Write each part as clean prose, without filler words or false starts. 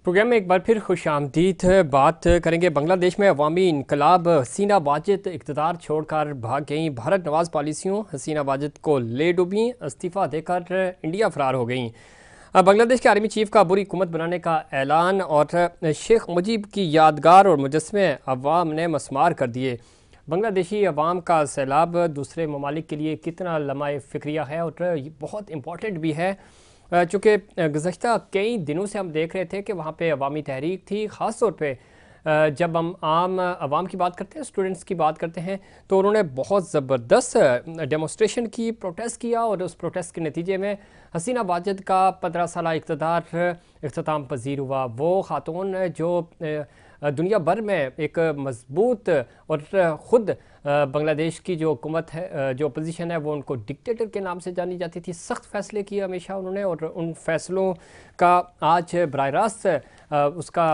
Programme में एक बार फिर खुशामदीद। बात करेंगे बांग्लादेश में अवामी इनकलाब। हसीना वाजिद इक़्तिदार छोड़कर भाग गईं। भारत नवाज पॉलिसियों हसीना वाजिद को ले डूबी, इस्तीफ़ा देकर इंडिया फरार हो गईं। बांग्लादेश के आर्मी चीफ का बुरी हुकूमत बनाने का ऐलान और शेख मुजीब की यादगार और मुजस्मे अवाम ने मसमार कर दिए। बांग्लादेशी अवाम का सैलाब दूसरे ममालिक के लिए कितना लम्हा फ़िक्रिया है और बहुत इम्पॉर्टेंट भी है, चूँकि गुज़श्ता कई दिनों से हम देख रहे थे कि वहाँ पे अवामी तहरीक थी। ख़ास तौर पे जब हम आम आवाम की बात करते हैं, स्टूडेंट्स की बात करते हैं, तो उन्होंने बहुत ज़बरदस्त डेमोस्ट्रेशन की, प्रोटेस्ट किया और उस प्रोटेस्ट के नतीजे में हसीना वाजिद का 15 साला इक़्तिदार इख्तिताम पजीर हुआ। वो ख़ातून जो दुनिया भर में एक मजबूत और ख़ुद बांग्लादेश की जो हुकूमत है, जो अपोजिशन है, वो उनको डिक्टेटर के नाम से जानी जाती थी। सख्त फ़ैसले किए हमेशा उन्होंने और उन फ़ैसलों का आज बराह रास्त उसका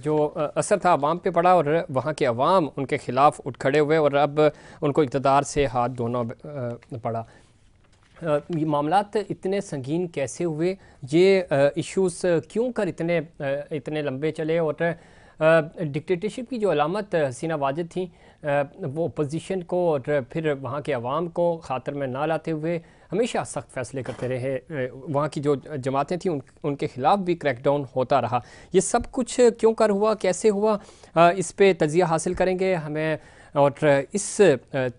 जो असर था अवाम पे पड़ा और वहाँ के अवाम उनके ख़िलाफ़ उठ खड़े हुए और अब उनको इक़्तिदार से हाथ धोना पड़ा। ये मामलात इतने संगीन कैसे हुए, ये इश्यूज़ क्यों कर इतने लंबे चले और डिक्टेटरशिप की जो अलामत हसीना वाजिद थी, वो अपोजिशन को और फिर वहाँ के अवाम को ख़ातर में ना लाते हुए हमेशा सख्त फ़ैसले करते रहे। वहाँ की जो जमातें थीं उनके ख़िलाफ़ भी क्रैकडाउन होता रहा। ये सब कुछ क्यों कर हुआ, कैसे हुआ, इस पे तजिया हासिल करेंगे हमें और इस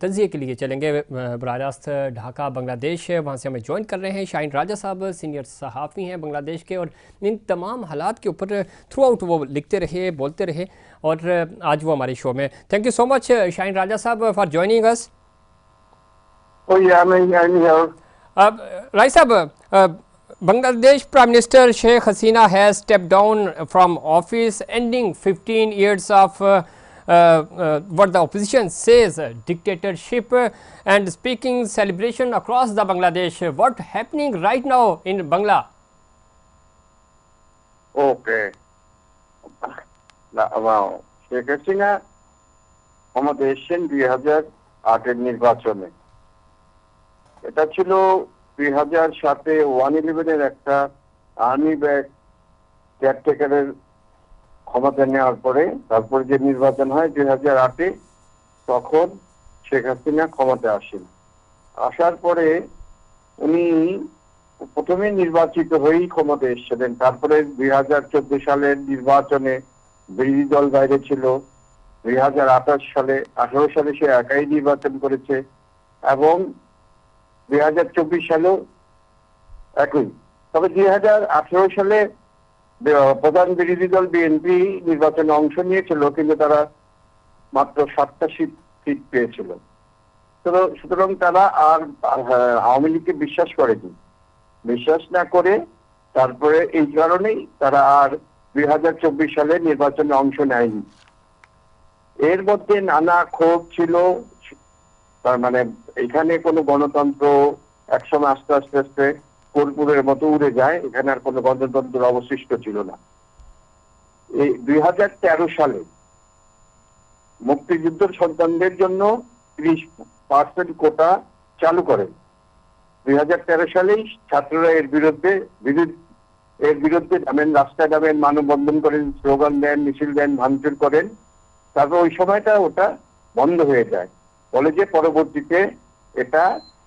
तजिए के लिए चलेंगे बराह रास्त ढाका बांग्लादेश, वहाँ से हमें ज्वाइन कर रहे हैं शाहीन राजा साहब, सीनियर सहाफ़ी हैं बांग्लादेश के और इन तमाम हालात के ऊपर थ्रू आउट वो लिखते रहे, बोलते रहे और आज वो हमारे शो में। Thank you so much Shaheen Raja साहब फॉर ज्वाइनिंग अस। राय साहब, Bangladesh Prime Minister Sheikh Hasina has stepped down from office, ending 15 years of what the opposition says dictatorship and speaking celebration across the Bangladesh. What happening right now in Bangla? Okay. Sheikh Hasina আমাদের এসছেন 2008-এর নির্বাচনে। এটা ছিল 2007-এ 111-এর একটা army back কেয়ারটেকারের ক্ষমতা নেওয়ার পরে তারপরে যে নির্বাচন হয় 2008-এ, তখন শেখ হাসিনা ক্ষমতায় আসেন। আসার পরে উনি প্রথমে নির্বাচিত হয়েই ক্ষমতায় এসেছিলেন। তারপরে 2014 সালের নির্বাচনে বিরোধী দল বাইরে ছিল। 2018 সালে সে একাই নির্বাচন করেছে এবং 2024 সালেও একই। তবে 2018 সালে প্রধান বিরোধী দল বিএনপি নির্বাচনে অংশ নিয়েছিল, কিন্তু তারা মাত্র 7টা সিট পেয়েছিল। সুতরাং তারা আর আওয়ামী লীগকে বিশ্বাস করেনি। বিশ্বাস না করে তারপরে এই কারণেই তারা আর 2024 সালে নির্বাচনে অংশ নেয়নি। এর মধ্যে নানা ক্ষোভ ছিল, তার মানে এখানে কোনো গণতন্ত্র একসময় আস্তে আস্তে আস্তে কর্পূরের মতো উড়ে যায়, এখানে আর কোনো গণতন্ত্র অবশিষ্ট ছিল না। এই 2013 সালে মুক্তিযুদ্ধের সন্তানদের জন্য 30% কোটা চালু করেন। 2013 সালেই ছাত্ররা এর বিরুদ্ধে নামেন, রাস্তায় নামেন, মানববন্ধন করেন, স্লোগান দেন, মিছিল দেন, ভাঙচুর করেন। তারপর ওই সময়টা ওটা বন্ধ হয়ে যায়, বলে যে পরবর্তীতে এটা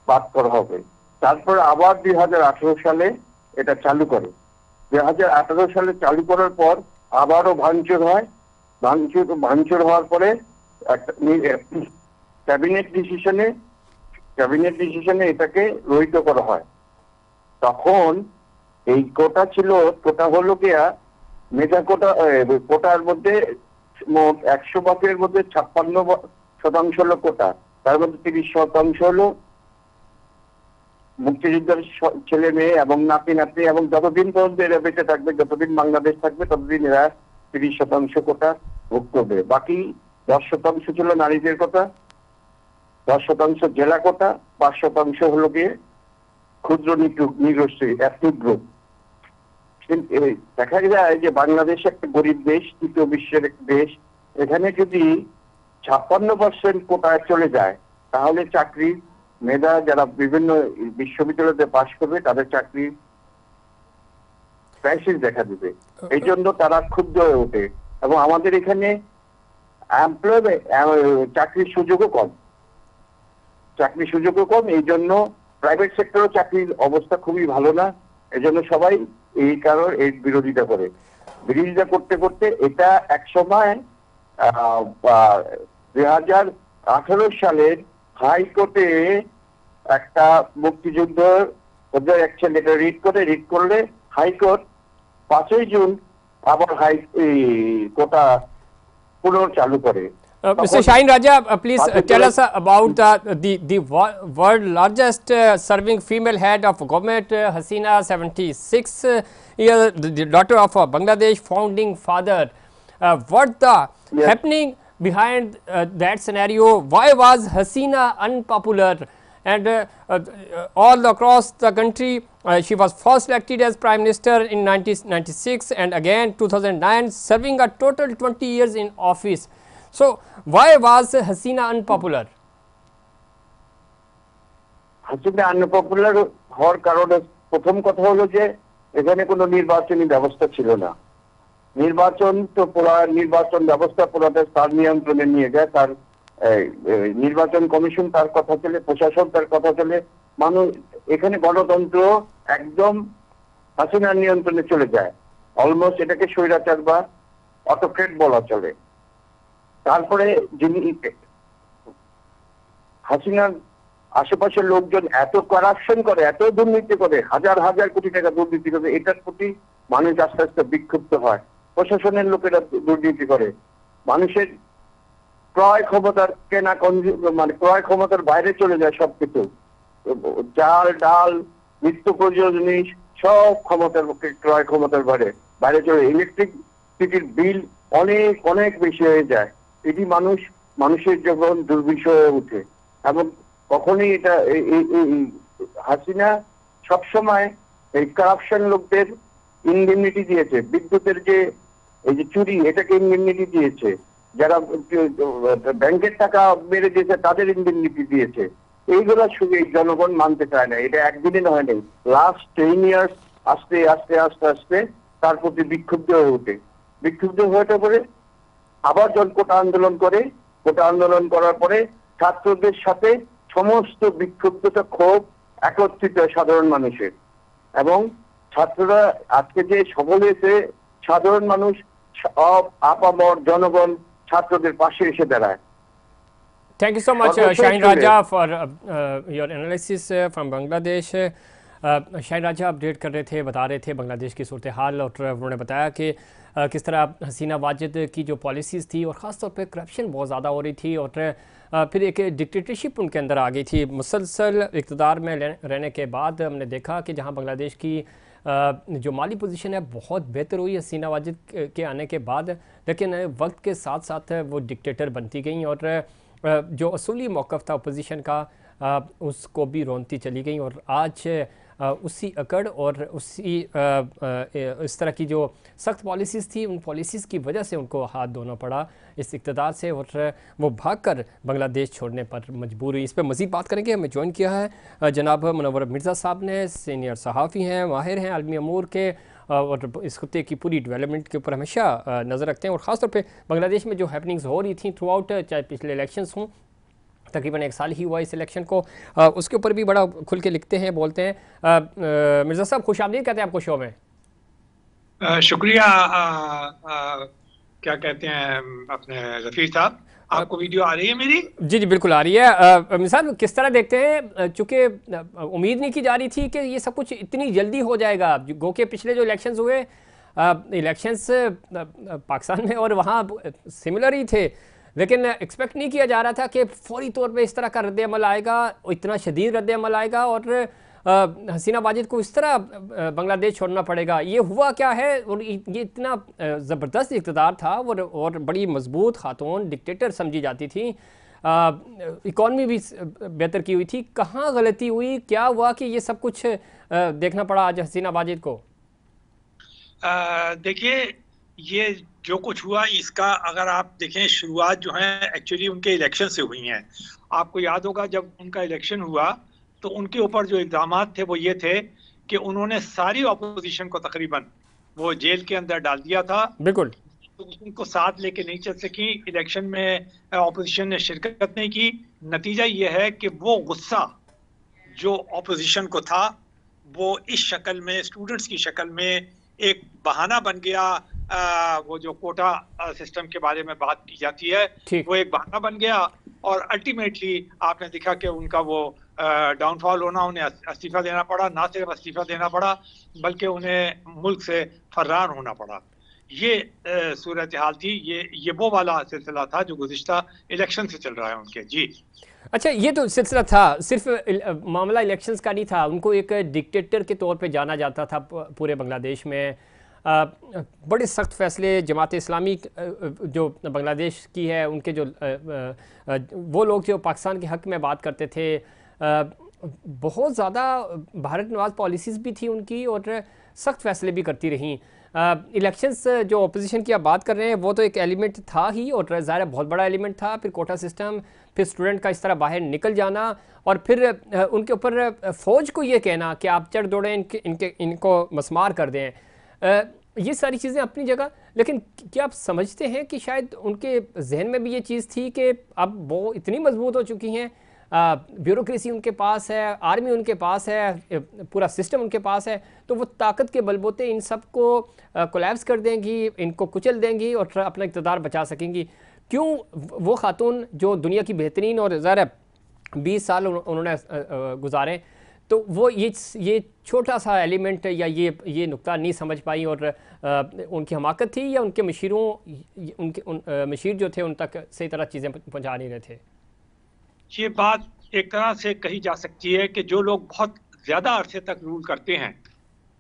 বাদ করা হবে। তারপর আবার 2018 সালে এটা চালু করে। 2018 সালে চালু করার পর আবারও ভাঙচুর হয়। ভাঙচুর হওয়ার পরে একটা ক্যাবিনেট ডিসিশনে এটাকে রহিত করা হয়। তখন এই কোটা হলো গিয়া মেধা কোটার মধ্যে মোট 100 ভাগের মধ্যে 56% হলো কোটা, তার মধ্যে 30% হলো মুক্তিযোদ্ধার ছেলে মেয়ে এবং নাতি নাতনি, এবং যতদিন পর্যন্ত এরা বেঁচে থাকবে, যতদিন বাংলাদেশ থাকবে, ততদিন এরা 30% কোটা ভোগ করবে। বাকি 10% ছিল নারীদের কোটা, 10% জেলা কোটা, 5% হলো গিয়ে ক্ষুদ্র নৃগোষ্ঠী এথনিক গ্রুপ। দেখা যায় যে বাংলাদেশ একটা গরিব দেশ, তৃতীয় বিশ্বের একটা দেশ। এখানে যদি 56% কোটায় চলে যায়, তাহলে চাকরি মেধা যারা বিভিন্ন বিশ্ববিদ্যালয়তে পাশ করবে তাদের চাকরি ক্রাইসিস দেখা দিবে। এই জন্য তারা ক্ষুব্ধ হয়ে ওঠে এবং আমাদের এখানে চাকরির সুযোগও কম, এই জন্য প্রাইভেট সেক্টরও চাকরির অবস্থা খুবই ভালো না। এই জন্য সবাই এই কারণ এর বিরোধিতা করতে করতে এটা এক সময় 2018 সালের হাইকোর্টে একটা মুক্তিযুদ্ধ ওদের এক ছেলেটা রিট করলে হাইকোর্ট 5ই জুন আবার কোটা পুনর্চালু করে। Mr. Shaheen Raja, please tell us about the world largest serving female head of government, Hasina, 76 years, the daughter of Bangladesh founding father. What the happening behind that scenario? Why was Hasina unpopular? And all across the country, she was first elected as Prime Minister in 1996 and again 2009, serving a total 20 years in office. So why was Hasina unpopular? Hasina unpopular হওয়ার কারণে প্রথম কথা হলো যে এখানে কোনো নির্বাচনী ব্যবস্থা ছিল না। নির্বাচন ব্যবস্থা পুরোটা তার নিয়ন্ত্রণে নিয়ে যায়। তার নির্বাচন কমিশন তার কথা চলে, প্রশাসন তার কথা চলে, মানুষ এখানে গণতন্ত্র একদম হাসিনার নিয়ন্ত্রণে চলে যায়। অলমোস্ট এটাকে স্বৈরাচার বা অটোক্রেট বলা চলে। তারপরে যিনি হাসিনার আশেপাশের লোকজন এত কারাপশন করে, এত দুর্নীতি করে, হাজার হাজার কোটি টাকা দুর্নীতি করে, এটার প্রতি মানুষ আস্তে আস্তে বিক্ষুব্ধ হয়। প্রশাসনের লোকেরা দুর্নীতি করে, মানুষের ক্রয় ক্ষমতার ক্রয় ক্ষমতার বাইরে চলে যায় সবকিছু। চাল ডাল নিত্য প্রয়োজনীয় জিনিস সব ক্রয় ক্ষমতার বাইরে চলে। ইলেকট্রিসিটির বিল অনেক অনেক বেশি হয়ে যায়। এটি মানুষের যখন দুর্বিষহ হয়ে ওঠে এবং কখনই এটা হাসিনা সবসময় এই কারাপশন লোকদের ইনডেমনিটি দিয়েছে। বিদ্যুতের যে এই যে চুরি, এটাকে ইনডেমনিটি দিয়েছে। যারা ব্যাংকের টাকা মেরে দিয়েছে তাদের ইনডেমনিটি দিয়েছে। এইগুলো শুধু এই জনগণ মানতে চায় না। এটা একদিনে হয় নাই, লাস্ট 10 ইয়ার্স আস্তে আস্তে আস্তে আস্তে তার প্রতি বিক্ষুব্ধ হয়ে ওঠে। পরে আবার যখন কোটা আন্দোলন করার পরে ছাত্রদের সাথে সমস্ত বিক্ষুব্ধতা ক্ষোভ একত্রিত হয় সাধারণ মানুষের, এবং ছাত্ররা আজকে যে সফল হয়েছে, সাধারণ মানুষ আপামর জনগণ ছাত্রদের পাশে এসে দাঁড়ায়। Thank you so much, Shaheen Raja, for your analysis from Bangladesh. Shaheen Raja update कर रहे थे, बता रहे थे बांग्लादेश की सूरत हाल, और उन्होंने बताया कि किस तरह हसीना वाजिद की जो पॉलिसीज़ थी और ख़ास तौर पे करप्शन बहुत ज़्यादा हो रही थी, और फिर एक डिक्टेटरशिप उनके अंदर आ गई थी। मुसलसल इक़्तिदार में रहने के बाद हमने देखा कि जहाँ बांग्लादेश की जो माली पोजीशन है बहुत बेहतर हुई हसीना वाजिद के आने के बाद, लेकिन वक्त के साथ साथ वो डिक्टेटर बनती गई और जो असूली मौक़िफ़ था अपोजिशन का उसको भी रोनती चली गई। और आज उसी अकड़ और उसी इस तरह की जो सख्त पॉलिसीज़ थी, उन पॉलिसीज़ की वजह से उनको हाथ धोना पड़ा इस इक़्तिदार से, और वो भागकर बांग्लादेश छोड़ने पर मजबूर हुई। इस पर मज़ीद बात करेंगे। हमें ज्वाइन किया है जनाब मुनव्वर मिर्ज़ा साहब ने, सीनियर सहाफ़ी हैं, माहिर हैं आलमी अमूर के, और इस खत्े की पूरी डेवलपमेंट के ऊपर हमेशा नज़र रखते हैं, और ख़ास तौर पे बांग्लादेश में जो हैपनिंग्स हो रही थी थ्रू आउट, चाहे पिछले इलेक्शंस हों, तकरीबन 1 साल ही हुआ इस इलेक्शन को, उसके ऊपर भी बड़ा खुल के लिखते हैं, बोलते हैं। मिर्ज़ा साहब खुशामदीद कहते हैं आपको शो में। शुक्रिया। क्या कहते हैं अपने रफ़ी साहब, आपको वीडियो आ रही है मेरी? जी जी बिल्कुल आ रही है। मिसाल किस तरह देखते हैं, चूँकि उम्मीद नहीं की जा रही थी कि ये सब कुछ इतनी जल्दी हो जाएगा, गो के पिछले जो इलेक्शंस हुए, इलेक्शंस पाकिस्तान में और वहाँ सिमिलर ही थे, लेकिन एक्सपेक्ट नहीं किया जा रहा था कि फौरी तौर पे इस तरह का रद्द-ए-अमल आएगा, इतना शदीद रद्द-ए-अमल आएगा, और हसीना वाजिद को इस तरह बांग्लादेश छोड़ना पड़ेगा। ये हुआ क्या है? और ये इतना ज़बरदस्त इक़्तिदार था और बड़ी मजबूत खातून डिक्टेटर समझी जाती थी, इकॉनमी भी बेहतर की हुई थी। कहाँ गलती हुई, क्या हुआ कि ये सब कुछ देखना पड़ा आज हसीना वाजिद को? देखिए, ये जो कुछ हुआ इसका अगर आप देखें, शुरुआत जो है एक्चुअली उनके इलेक्शन से हुई हैं। आपको याद होगा जब उनका इलेक्शन हुआ तो उनके ऊपर जो इल्ज़ामात थे वो ये थे कि उन्होंने सारी अपोजिशन को तकरीबन वो जेल के अंदर डाल दिया था। बिल्कुल। तो उनको साथ लेके नहीं चल सकी, इलेक्शन में ऑपोजिशन ने शिरकत नहीं की। नतीजा ये है कि वो गुस्सा जो ऑपोजिशन को था वो इस शक्ल में, स्टूडेंट्स की शक्ल में एक बहाना बन गया। वो जो कोटा सिस्टम के बारे में बात की जाती है, वो एक बहाना बन गया और अल्टीमेटली आपने देखा कि उनका वो डाउनफॉल होना, उन्हें इस्तीफा देना पड़ा। ना सिर्फ इस्तीफा देना पड़ा बल्कि उन्हें मुल्क से फरार होना पड़ा। ये सूरत हाल थी। ये वो वाला सिलसिला था जो गुज़िश्ता इलेक्शन से चल रहा है उनके। जी अच्छा, ये तो सिलसिला था, सिर्फ मामला इलेक्शंस का नहीं था। उनको एक डिक्टेटर के तौर पे जाना जाता था पूरे बांग्लादेश में। बड़े सख्त फैसले जमात इस्लामी जो बांग्लादेश की है, उनके जो वो लोग जो पाकिस्तान के हक़ में बात करते थे, बहुत ज़्यादा भारत नवाज पॉलिसीज़ भी थी उनकी और सख्त फैसले भी करती रहीं। इलेक्शंस जो अपोजिशन की आप बात कर रहे हैं वो तो एक एलिमेंट था ही, और ज़ाहिर बहुत बड़ा एलिमेंट था। फिर कोटा सिस्टम, फिर स्टूडेंट का इस तरह बाहर निकल जाना, और फिर उनके ऊपर फ़ौज को ये कहना कि आप चढ़ दौड़ें, इनको मसमार कर दें। ये सारी चीज़ें अपनी जगह, लेकिन क्या आप समझते हैं कि शायद उनके जहन में भी ये चीज़ थी कि अब वो इतनी मजबूत हो चुकी हैं, ब्यूरोक्रेसी उनके पास है, आर्मी उनके पास है, पूरा सिस्टम उनके पास है, तो वो ताकत के बलबूते इन सब को कोलैप्स कर देंगी, इनको कुचल देंगी और अपना इक़्तिदार बचा सकेंगी? क्यों वो खातून जो दुनिया की बेहतरीन, और ज़ाहिर 20 साल उन्होंने गुजारे, तो वो ये छोटा सा एलिमेंट या ये नुक्ता नहीं समझ पाई, और उनकी हमाकत थी या उनके मशीर जो थे उन तक सही तरह चीज़ें पहुँचा नहीं रहे थे? ये बात एक तरह से कही जा सकती है कि जो लोग बहुत ज़्यादा अरसे तक रूल करते हैं,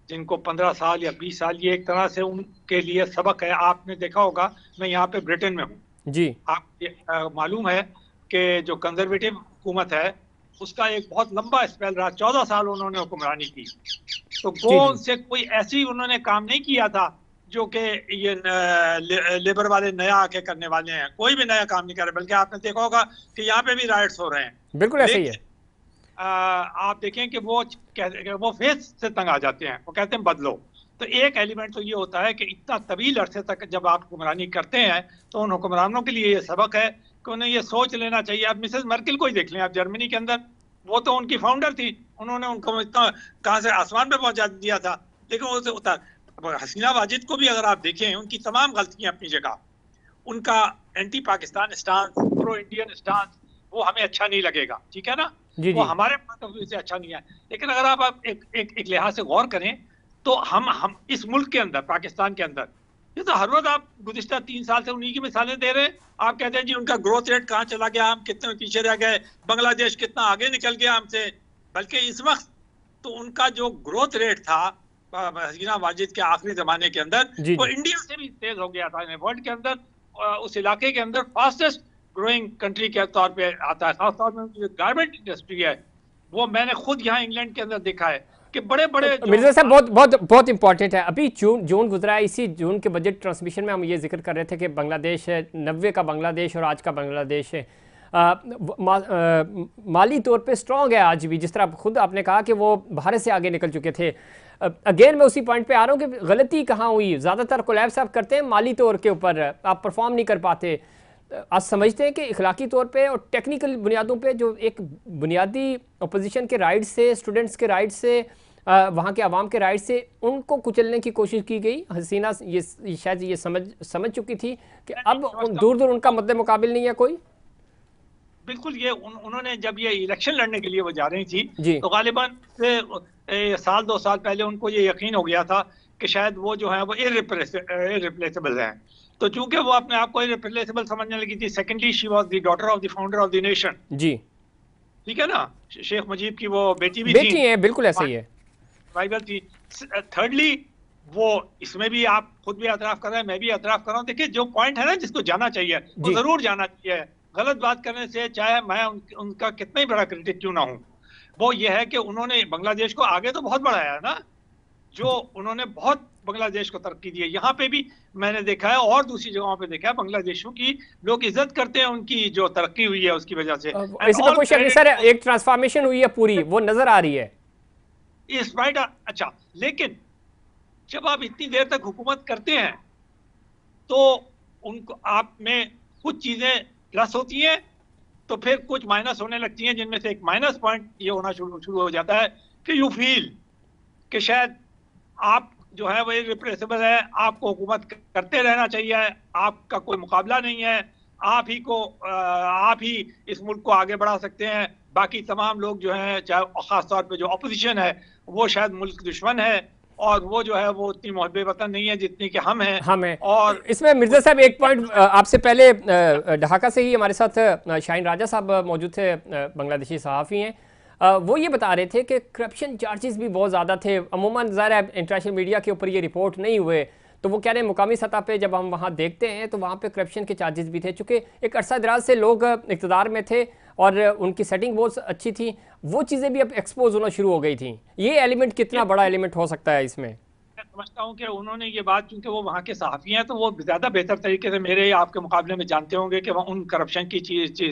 जिनको 15 साल या 20 साल, ये एक तरह से उनके लिए सबक है। आपने देखा होगा, मैं यहाँ पे ब्रिटेन में हूँ जी, आप मालूम है कि जो कंजर्वेटिव हुकूमत है उसका एक बहुत लंबा स्पेल रहा, 14 साल उन्होंने हुक्मरानी की। तो वो उनसे कोई ऐसी उन्होंने काम नहीं किया था जो कि ये लेबर वाले नया आके करने वाले हैं। कोई भी नया काम नहीं कर रहे, बल्कि आपने देखा होगा कि यहाँ पे भी राइट्स हो रहे हैं। बिल्कुल ऐसे ही है। आप देखें कि वो फेस से तंग आ जाते हैं, वो कहते हैं बदलो। तो एक एलिमेंट तो ये होता है कि इतना तवील अरसे तक जब आप हुक्मरानी करते हैं तो उन हुक्मरानों के लिए ये सबक है कि उन्हें ये सोच लेना चाहिए। आप मिसेस मर्केल को ही देख लें, आप जर्मनी के अंदर, वो तो उनकी फाउंडर थी, उन्होंने उनको इतना कहाँ से आसमान पे पहुंचा दिया था, लेकिन वो उतार। हसीना वाजिद को भी अगर आप देखें, उनकी तमाम गलतियां अपनी जगह, उनका anti Pakistan stance, pro Indian stance, वो हमें अच्छा नहीं लगेगा, ठीक है ना, वो हमारे पॉइंट ऑफ व्यू से अच्छा नहीं है। लेकिन अगर आप एक लिहाज से गौर करें तो हम इस मुल्क के अंदर, पाकिस्तान के अंदर, ये तो हर वक्त आप गुज़िश्ता 3 साल से उन्हीं की मिसालें दे रहे हैं। आप कहते हैं जी उनका ग्रोथ रेट कहाँ चला गया, हम कितने पीछे रह गए, बांग्लादेश कितना आगे निकल गया हमसे। बल्कि इस वक्त तो उनका जो ग्रोथ रेट था हसीना वाजिद के आखिरी जमाने के अंदर, वो इंडिया से भी तेज हो गया था। वर्ल्ड के अंदर, उस इलाके के अंदर फास्टेस्ट ग्रोइंग कंट्री के तौर पे आता है। खासतौर में जो गारमेंट इंडस्ट्री है, वो मैंने खुद यहाँ इंग्लैंड के अंदर देखा है कि बड़े मिर्जा साहब बहुत इंपॉर्टेंट है। अभी जून गुजरा है, इसी जून के बजट ट्रांसमिशन में हम ये जिक्र कर रहे थे कि बांग्लादेश 90 का बांग्लादेश और आज का बांग्लादेश माली तौर पे स्ट्रॉन्ग है आज भी, जिस तरह खुद आपने कहा कि वो भारत से आगे निकल चुके थे। अगेन मैं उसी पॉइंट पे आ रहा हूँ कि गलती कहाँ हुई। ज़्यादातर कोलैप्स आप करते हैं माली तौर के ऊपर, आप परफॉर्म नहीं कर पाते। आज समझते हैं कि इखलाकी तौर पे और टेक्निकल बुनियादों पे जो एक बुनियादी अपोजिशन के राइट से, स्टूडेंट्स के राइट से, वहाँ के आवाम के राइट से, उनको कुचलने की कोशिश की गई। हसीना ये शायद ये समझ चुकी थी कि अब दूर दूर उनका मद्दे मुकाबिल नहीं है कोई। बिल्कुल, ये उन्होंने जब ये इलेक्शन लड़ने के लिए वो जा रही थी तो गालिबन से साल 2 साल पहले उनको ये यकीन हो गया था कि शायद वो जो है वो इररिप्लेसेबल हैं। तो चूंकि वो अपने आप को इररिप्लेसेबल समझने लगी थी, secondly she was the daughter of the founder of the nation. जी, ठीक है ना, शेख मुजीब की वो बेटी थी है, बिल्कुल ऐसा ही है, राइवल थी। थर्डली वो इसमें भी आप खुद भी एतराफ़ कर रहे हैं, मैं भी एतराफ़ कर रहा हूँ। देखिए जो पॉइंट है ना जिसको जाना चाहिए वो जरूर जाना चाहिए। गलत बात करने से, चाहे मैं उनका कितना ही बड़ा क्रिटिक क्यों ना हूँ, वो ये है कि उन्होंने बांग्लादेश को आगे तो बहुत बढ़ाया है ना, जो उन्होंने बहुत बांग्लादेश को तरक्की दी है। यहाँ पे भी मैंने देखा है और दूसरी जगहों पे देखा है, बांग्लादेशों की लोग इज्जत करते हैं, उनकी जो तरक्की हुई है उसकी वजह से। इसमें कोई शक नहीं सर, एक ट्रांसफॉर्मेशन हुई है पूरी, वो नजर आ रही है इस राइट। अच्छा, लेकिन जब आप इतनी देर तक हुकूमत करते हैं तो उनको आप में कुछ चीजें प्लस होती हैं तो फिर कुछ माइनस होने लगती हैं, जिनमें से एक माइनस पॉइंट ये होना शुरू हो जाता है कि यू फील कि शायद आप जो है वो इरिप्लेसेबल है, आपको हुकूमत करते रहना चाहिए, आपका कोई मुकाबला नहीं है, आप ही इस मुल्क को आगे बढ़ा सकते हैं, बाकी तमाम लोग जो हैं, चाहे खास तौर पे जो अपोजिशन है वो शायद मुल्क दुश्मन है और वो जो है वो उतनी मोहब्बे वतन नहीं है जितनी कि हम हैं। और इसमें मिर्जा साहब एक पॉइंट आपसे पहले, ढाका से ही हमारे साथ शाहीन राजा साहब मौजूद थे, बांग्लादेशी सहाफ़ी हैं। वो ये बता रहे थे कि करप्शन चार्जेस भी बहुत ज़्यादा थे। अमूमन ज़ाहिर है इंटरनेशनल मीडिया के ऊपर ये रिपोर्ट नहीं हुए, तो वो कह रहे हैं मुकामी सतह पे जब हम वहाँ देखते हैं तो वहाँ पे करप्शन के चार्जेस भी थे, चूँकि एक अरसा दराज से लोग इक़्तिदार में थे और उनकी सेटिंग बहुत अच्छी थी, वो चीज़ें भी अब एक्सपोज होना शुरू हो गई थी। ये एलिमेंट कितना बड़ा एलिमेंट हो सकता है इसमें? मैं समझता हूँ कि उन्होंने ये बात, क्योंकि वो वहाँ के सहाफ़ी हैं तो वो ज़्यादा बेहतर तरीके से मेरे आपके मुकाबले में जानते होंगे कि उन करप्शन की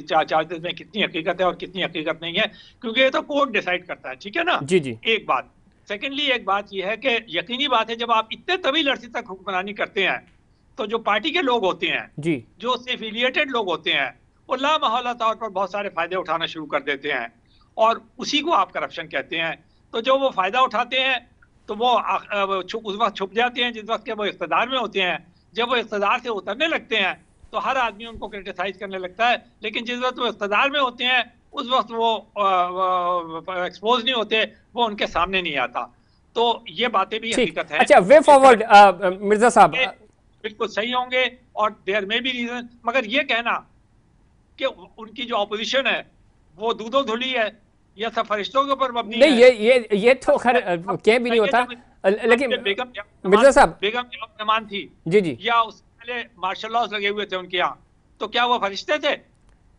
चार्जेस में कितनी हकीकत है और कितनी हकीकत नहीं है, क्योंकि ये तो कोर्ट डिसाइड करता है, ठीक है ना। जी जी। एक बात। सेकेंडली एक बात यह है कि यकीनी बात है जब आप इतने तवील अरसे तक हुक्मरानी करते हैं तो जो पार्टी के लोग होते हैं जी, जो एफिलिएटेड लोग होते हैं, वो लामहौला तौर पर बहुत सारे फायदे उठाना शुरू कर देते हैं और उसी को आप करप्शन कहते हैं। तो जो वो फायदा उठाते हैं तो वो उस वक्त छुप जाते हैं जिस वक्त के वो इख्तिदार में होते हैं। जब वो इख्तिदार से उतरने लगते हैं तो हर आदमी उनको क्रिटिसाइज करने लगता है, लेकिन जिस वक्त वो इख्तिदार में होते हैं उस वक्त वो एक्सपोज नहीं होते, वो उनके सामने नहीं आता। तो ये बातें भी हकीकत है। अच्छा, वे फॉरवर्ड मिर्जा साहब बिल्कुल सही होंगे और देयर में भी रीजन, मगर ये कहना कि उनकी जो अपोजिशन है वो दूधो धुली है या सब फरिश्तों के ऊपर मबनी नहीं है, ये तो खैर कह भी नहीं होता। लेकिन मिर्जा साहब, बेगम जमान थी जी जी, या उससे पहले मार्शल लॉज लगे हुए थे उनके यहाँ, तो क्या वो फरिश्ते थे?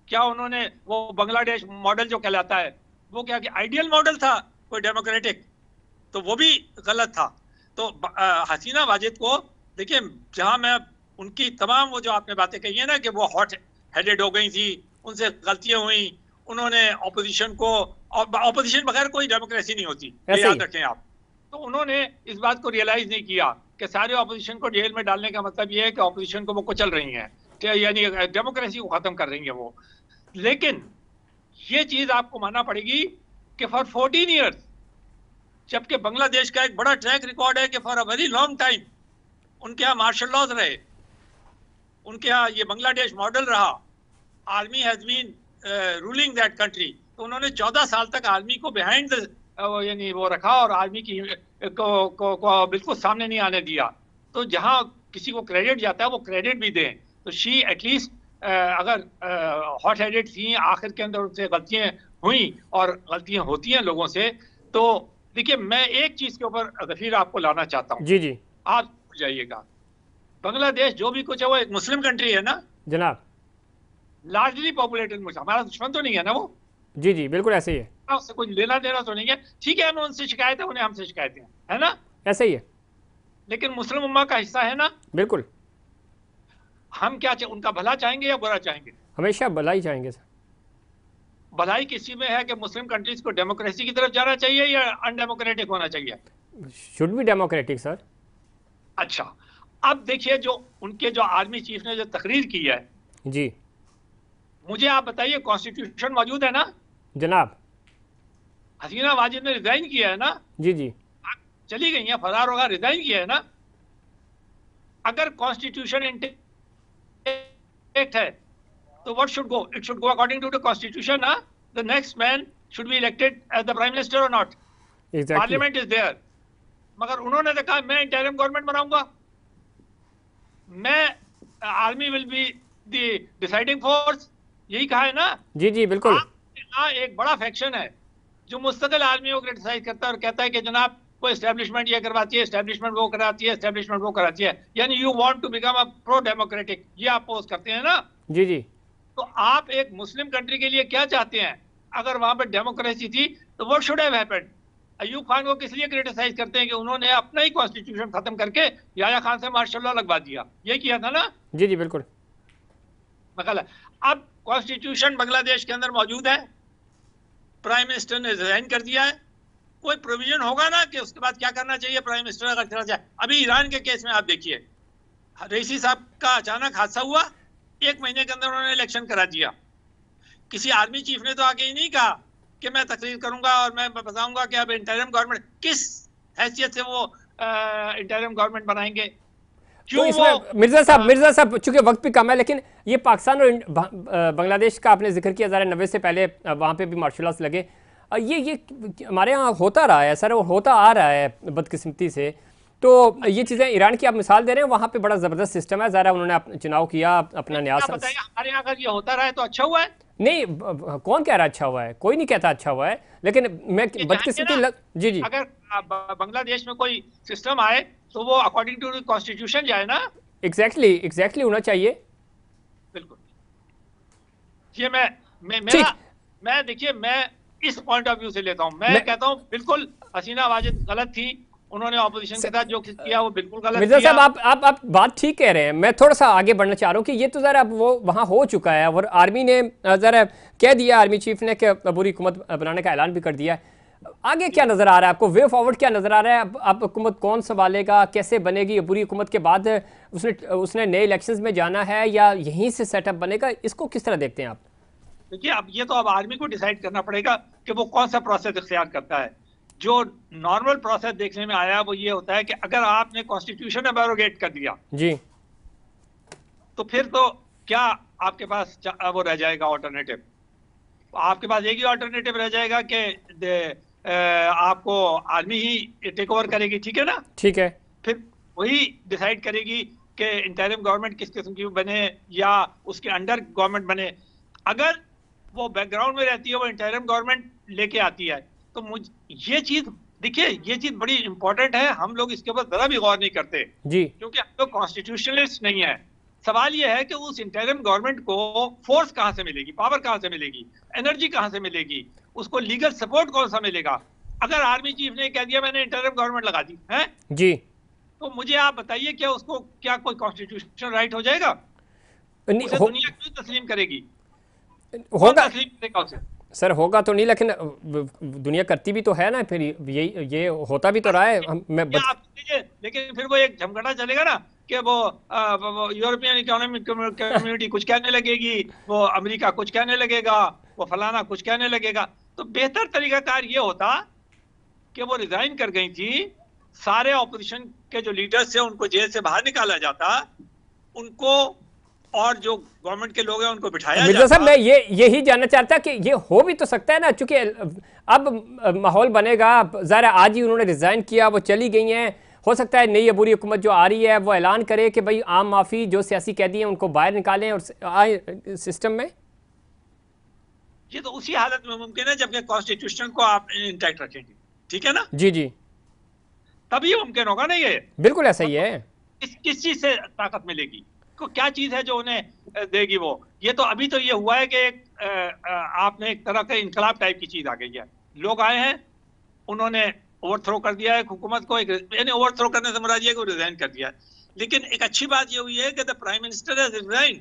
क्या उन्होंने वो बांग्लादेश मॉडल जो कहलाता है वो क्या आइडियल मॉडल था कोई डेमोक्रेटिक? तो वो भी गलत था। तो हसीना वाजिद को देखिए, जहां मैं उनकी तमाम वो जो आपने बातें कही है ना कि वो हॉट हेडेड हो गई थी, उनसे गलतियां हुई, उन्होंने ऑपोजिशन को, और ऑपोजिशन बगैर कोई डेमोक्रेसी नहीं होती, याद रखें आप। तो उन्होंने इस बात को रियलाइज नहीं किया कि सारे ऑपोजिशन को जेल में डालने का मतलब ये है कि ऑपोजिशन को वो कुचल रही हैं, यानी डेमोक्रेसी को खत्म कर रही है वो। लेकिन ये चीज आपको मानना पड़ेगी कि फॉर 14 ईयर्स, जबकि बांग्लादेश का एक बड़ा ट्रैक रिकॉर्ड है कि for a very long time उनके यहाँ मार्शल लॉज रहे, उनके यहाँ ये बांग्लादेश मॉडल रहा, army has been ruling that country. तो उन्होंने 14 साल तक आर्मी को बिहाइंड यानी वो रखा और आर्मी की को बिल्कुल सामने नहीं आने दिया। तो जहाँ किसी को क्रेडिट जाता है वो क्रेडिट भी दें। तो शी एटलीस्ट अगर हॉट हेडेड थी, आखिर के अंदर उनसे गलतियां हुई और गलतियां होती हैं लोगों से। तो देखिए, मैं एक चीज के ऊपर गफीर आपको लाना चाहता हूँ। जी जी, आप जाइएगा, बांग्लादेश जो भी कुछ है वो एक मुस्लिम कंट्री है ना जनाब, लार्जली पॉपुलेटेड मुस्लिम, हमारा दुश्मन तो नहीं है ना वो। जी जी, बिल्कुल ऐसे ही है, उससे कुछ लेना देना तो नहीं है। ठीक है, हमें उनसे शिकायत है, उन्हें हमसे शिकायतें हैं, है ना, ऐसे ही है, लेकिन मुस्लिम उम्मा का हिस्सा है ना। बिल्कुल। हम क्या उनका भला चाहेंगे या बुरा चाहेंगे? हमेशा भला ही चाहेंगे सर। भलाई किसी में है कि मुस्लिम कंट्रीज को डेमोक्रेसी की तरफ जाना चाहिए या अनडेमोक्रेटिक होना चाहिए? Should be democratic sir. अच्छा, अब देखिए, जो उनके जो आर्मी चीफ ने जो तकरीर की है, जी, मुझे आप बताइए, कॉन्स्टिट्यूशन मौजूद है ना जनाब? हसीना वाजिद ने रिजाइन किया है ना? जी जी, चली गई है, फरार होगा, रिजाइन किया है ना? अगर कॉन्स्टिट्यूशन इंटेक्ट है तो what should go? It should go according to the constitution ना। The next man should be elected as the prime minister और नॉट? Parliament is there. मगर उन्होंने तो कहा मैं इंटरिम गवर्नमेंट बनाऊंगा, मैं army will be the deciding force, यही कहा है ना? जी जी, बिल्कुल। एक बड़ा फैक्शन है जो मुस्तकिल आर्मी को क्रिटिसाइज करता है और कहता है कि जनाब वो एस्टेब्लिशमेंट ये करवाती है, एस्टेब्लिशमेंट वो कराती है, एस्टेब्लिशमेंट वो कराती है, यानी you want to become a pro democratic, ये आप पोस्ट करते हैं ना? जी जी, तो आप एक मुस्लिम कंट्री के लिए क्या चाहते हैं? अगर वहां पर डेमोक्रेसी थी तो what should have happened? Ayub Khan को किस लिए क्रिटिसाइज करते हैं कि उन्होंने अपना ही कॉन्स्टिट्यूशन खत्म करके याया खान से मार्शल लॉ लगवा दिया, ये किया था ना? जी जी, बिल्कुल। मसला अब कॉन्स्टिट्यूशन बांग्लादेश के अंदर मौजूद है, प्राइम मिनिस्टर ने रिजाइन कर दिया है, कोई प्रोविजन होगा ना कि उसके बाद क्या करना चाहिए प्राइम मिनिस्टर अगर चला जाए। अभी ईरान के केस में आप देखिए, रईसी साहब का अचानक हादसा हुआ, 1 महीने के अंदर उन्होंने इलेक्शन करा दिया। किसी आर्मी चीफ ने तो आगे ही नहीं कहा कि मैं तकरीर करूंगा और मैं बताऊंगा कि अब इंटरिम गवर्नमेंट, किस हैसियत से वो इंटरिम गवर्नमेंट बनाएंगे? तो इसमें मिर्जा साहब चूंकि वक्त भी कम है, लेकिन ये पाकिस्तान और बांग्लादेश का आपने जिक्र किया, ज़रा 90 से पहले वहाँ पे भी मार्शल लॉस लगे। ये हमारे यहाँ होता रहा है सर, और होता आ रहा है बदकिस्मती से। तो ये चीज़ें ईरान की आप मिसाल दे रहे हैं, वहाँ पे बड़ा ज़बरदस्त सिस्टम है, ज़रा उन्होंने चुनाव किया, अपना न्यास। बताइए हमारे यहाँ अगर ये होता रहा है तो अच्छा हुआ है? नहीं, कौन कह रहा अच्छा हुआ है? कोई नहीं कहता अच्छा हुआ है, लेकिन मैं बदकिस्मती जी जी, अगर बांग्लादेश में कोई सिस्टम आए तो वो अकॉर्डिंग टू कॉन्स्टिट्यूशन जाए ना। एग्जैक्टली होना चाहिए। बिल्कुल। ये मैं देखिए, मैं इस पॉइंट ऑफ व्यू से लेता हूं। मैं कहता हूं बिल्कुल हसीना वाजिद गलत थी, उन्होंने ऑपोजिशन के साथ जो किया वो बिल्कुल गलत मिर्जा किया। साहब आप बात ठीक कह रहे हैं। मैं थोड़ा सा आगे बढ़ना चाह रहा हूँ कि ये तो ज़रा वो वहाँ हो चुका है, और आर्मी ने ज़रा कह दिया, आर्मी चीफ ने कि बुरी हुकूमत बनाने का ऐलान भी कर दिया है। आगे क्या नज़र आ रहा है आपको? वे फॉरवर्ड क्या नज़र आ रहा है? अब हुकूमत कौन संभालेगा, कैसे बनेगी? बुरी हुकूमत के बाद उसने नए इलेक्शंस में जाना है या यहीं से सेटअप बनेगा? इसको किस तरह देखते हैं आप? देखिए, अब ये तो अब आर्मी को डिसाइड करना पड़ेगा कि वो कौन सा प्रोसेस इख्तियार करता है। जो नॉर्मल प्रोसेस देखने में आया वो ये होता है कि अगर आपने कॉन्स्टिट्यूशन एब्रोगेट कर दिया जी, तो फिर तो क्या आपके पास वो रह जाएगा ऑल्टरनेटिव? आपके पास एक ही ऑल्टरनेटिव रह जाएगा कि आपको आर्मी ही टेक ओवर करेगी, ठीक है ना? ठीक है। फिर वही डिसाइड करेगी कि इंटरिम गवर्नमेंट किस किस्म की बने या उसके अंडर गवर्नमेंट बने। अगर वो बैकग्राउंड में रहती है, वो इंटरिम गवर्नमेंट लेके आती है, तो ये चीज देखिए, ये चीज बड़ी इंपॉर्टेंट है। हम लोग इसके ऊपर जरा भी गौर नहीं करते जी, क्योंकि हम लोग कॉन्स्टिट्यूशनलिस्ट नहीं है। सवाल यह है कि उस इंटरिम गवर्नमेंट को फोर्स कहां से मिलेगी, पावर कहां से मिलेगी, एनर्जी कहां से मिलेगी, उसको लीगल सपोर्ट कौन सा मिलेगा? अगर आर्मी चीफ ने कह दिया मैंने इंटरिम गवर्नमेंट लगा दी है जी, तो मुझे आप बताइए क्या उसको क्या कोई कॉन्स्टिट्यूशनल राइट हो जाएगा? उसे दुनिया क्यों तस्लीम करेगी? होगा तस्लीम करेगा उसे? सर, होगा तो नहीं, लेकिन दुनिया करती भी तो है ना, फिर ये होता भी तो रहा है। लेकिन फिर वो एक झमघटा चलेगा ना कि वो यूरोपियन इकोनॉमिक कम्युनिटी कुछ कहने लगेगी, वो अमेरिका कुछ कहने लगेगा, वो फलाना कुछ कहने लगेगा। तो बेहतर तरीकाकार ये होता कि वो रिजाइन कर गई थी, सारे ऑपोजिशन के जो लीडर्स थे उनको जेल से बाहर निकाला जाता, उनको और जो गवर्नमेंट के लोग हैं उनको बिठाया जाता। मिर्जा साहब, मैं यही जानना चाहता कि ये हो भी तो सकता है ना, चूंकि अब माहौल बनेगा। ज़रा आज ही उन्होंने रिजाइन किया, वो चली गई हैं, हो सकता है नई बुरी हुकूमत जो आ रही है वो ऐलान करे कि भाई आम माफी जो सियासी कैदी हैं उनको बाहर निकालें और आए सिस्टम में। ये तो उसी हालत में मुमकिन है जबकि कॉन्स्टिट्यूशन को आप इंटैक्ट रखेंगे, ठीक है ना? जी जी, तभी मुमकिन होगा ना। ये बिल्कुल ऐसा ही है। किस चीज से ताकत मिलेगी, को क्या चीज है जो उन्हें देगी वो? ये तो अभी तो ये हुआ है कि आपने एक तरह का इनकलाब टाइप की चीज आ गई है। लोग आए हैं, उन्होंने ओवरथ्रो कर दिया है हुकूमत को, यानी ओवरथ्रो करने से मुराद ये को रिजाइन कर दिया है। लेकिन एक अच्छी बात ये हुई है कि the prime minister has resigned,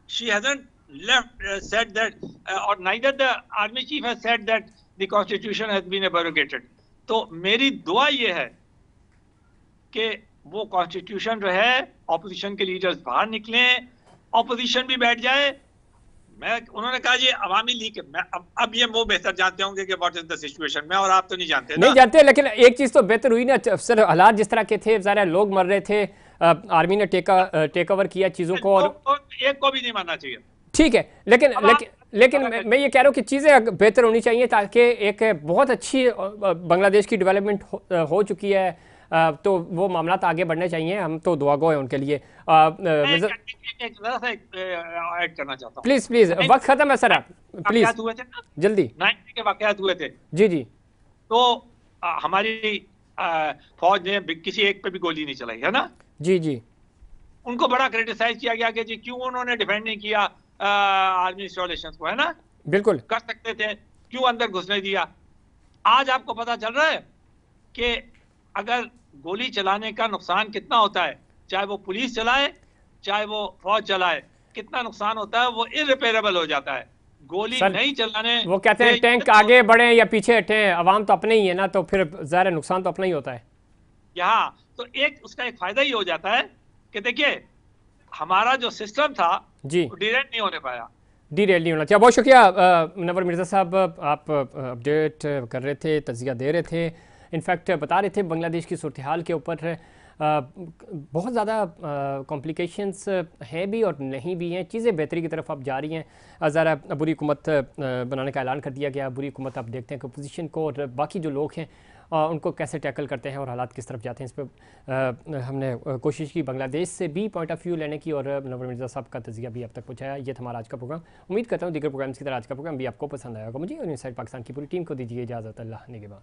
she hasn't left said that or neither the army chief has said that the constitution has been abrogated. तो मेरी दुआ ये है कि वो कॉन्स्टिट्यूशन जो है, ऑपोजिशन के लीडर्स बाहर निकलें, ऑपोजिशन भी बैठ जाए। उन्होंने कहा जी अवामी लीग, मैं अब ये वो बेहतर जानते होंगे कि व्हाट इज द सिचुएशन। मैं और आप तो नहीं जानते ना। नहीं जानते, लेकिन एक चीज तो बेहतर हुई ना सर, हालात जिस तरह के थे, ज़रा लोग मर रहे थे, आर्मी ने टेक ओवर किया चीजों को, और एक को भी नहीं मानना चाहिए, ठीक है। लेकिन मैं ये कह रहा हूँ कि चीज़ें बेहतर होनी चाहिए ताकि एक बहुत अच्छी बांग्लादेश की डेवलपमेंट हो चुकी है, तो वो मामला आगे बढ़ने चाहिए। हम तो दुआगो हैं उनके लिए। ऐड करना चाहता हूँ, प्लीज वक्त खत्म है सर, आप प्लीज हुए थे ना, जल्दी। 90 के वाकयात हुए थे जी जी, तो हमारी फौज ने किसी एक पे भी गोली नहीं चलाई है ना। जी जी, उनको बड़ा क्रिटिसाइज किया गया कि जी क्यों उन्होंने डिफेंड नहीं किया आर्मी इंस्टॉलेशंस को, है ना? बिल्कुल कर सकते थे, क्यों अंदर घुसने दिया? आज आपको पता चल रहा है कि अगर गोली चलाने का नुकसान कितना होता है, चाहे वो पुलिस चलाए चाहे वो फौज चलाए, कितना नुकसान होता है, वो इररिपेयरेबल हो जाता है। गोली सर, नहीं चलाने। वो कहते हैं टैंक आगे बढ़े या पीछे हटे, अवाम तो अपने ही है ना, तो फिर ज़ाहिर नुकसान तो अपना ही होता है। यहाँ तो एक उसका एक फायदा ये हो जाता है कि देखिए हमारा जो सिस्टम था जी, वो डिरेक्ट नहीं होने पाया। डीरेल नहीं होना चाहिए। बहुत शुक्रिया मुनव्वर मिर्ज़ा साहब, आप अपडेट कर रहे थे, तज़किया दे रहे थे, इनफैक्ट बता रहे थे बांग्लादेश की सूरत हाल के ऊपर बहुत ज़्यादा कॉम्प्लिकेशंस हैं भी और नहीं भी हैं, चीज़ें बेहतरी की तरफ अब जा रही हैं। ज़रा बुरी हुकूमत बनाने का ऐलान कर दिया गया, बुरी हुकूमत आप देखते हैं कि अपोजिशन को और बाकी जो लोग हैं उनको कैसे टैकल करते हैं और हालात किस तरफ जाते हैं, इस पर हमने कोशिश की बांग्लादेश से भी पॉइंट ऑफ व्यू लेने की और मुनव्वर मिर्ज़ा साहब का तज़किया भी अब तक पहुँचाया। ये था हमारा आज का प्रोग्राम। उम्मीद करता हूँ दीगर प्रोग्राम्स की तरह आज का प्रोग्राम भी आपको पसंद आएगा। मुझे और इनसाइड पाकिस्तान की पूरी टीम को दीजिए इजाज़त। अल्लाह निगहबान।